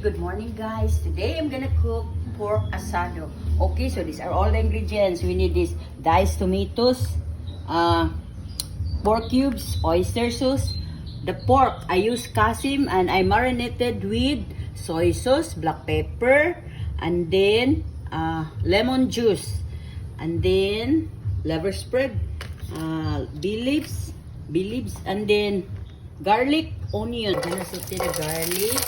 good morning guys. Today I'm gonna cook pork asado. Okay, so these are all the ingredients. We need this diced tomatoes, pork cubes, oyster sauce. The pork, I use kasim and I marinated with soy sauce, black pepper, and then lemon juice, and then liver spread, bay leaves, and then garlic, onion. I'm gonna saute the garlic.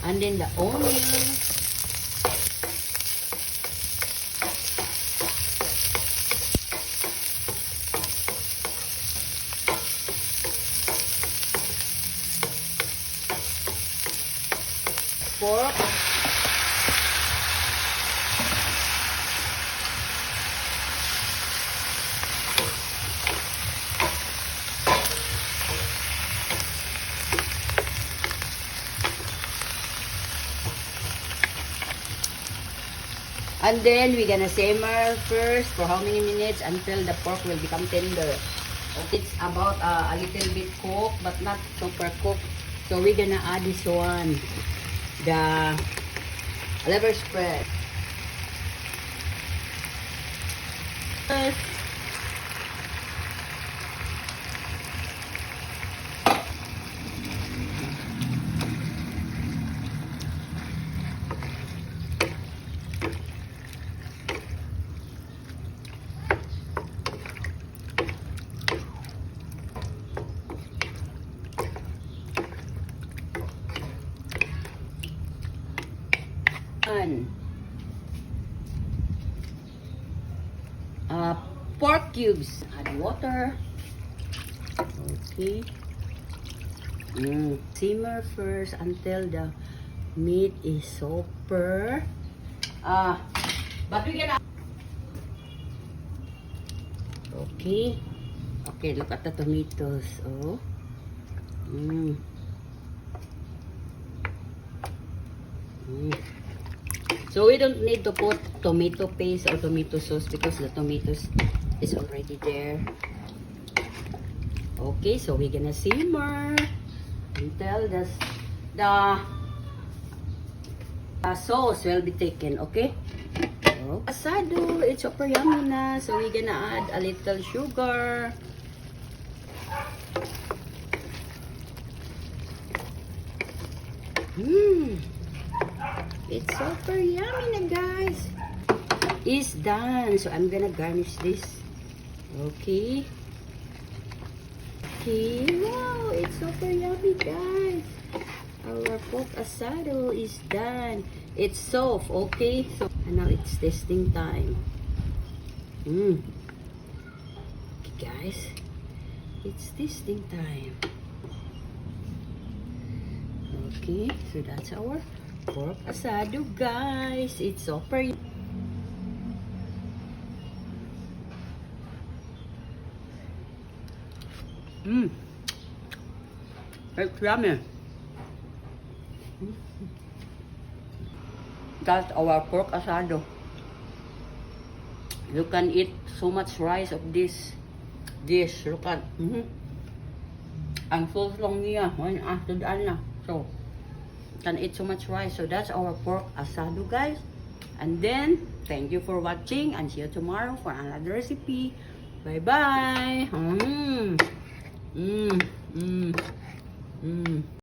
And then the onion. Pork. And then we're gonna simmer first for how many minutes until the pork will become tender. Okay, it's about a little bit cooked but not super cooked. So we're gonna add this one, the liver spread. Pork cubes. Add water. Okay. Simmer first until the meat is super. But we gonna. Okay. Okay. Look at the tomatoes. Oh. So we don't need to put tomato paste or tomato sauce because the tomatoes is already there. Okay, so we're gonna simmer until the sauce will be taken. Okay. So, asado, it's super yummy na. So we're gonna add a little sugar. It's super yummy na, guys. It's done. So I'm gonna garnish this. Okay. Okay. Wow, it's super yummy, guys. Our pork asado is done. It's soft. Okay. So and now it's tasting time. Okay, guys. It's tasting time. Okay, so that's our pork asado, guys. It's super. It's yummy. That's our pork asado. You can eat so much rice of this dish. Look at. Ang sauce lang niya. After na. So, can eat so much rice. So that's our pork asado, guys. And then thank you for watching and see you tomorrow for another recipe. Bye bye.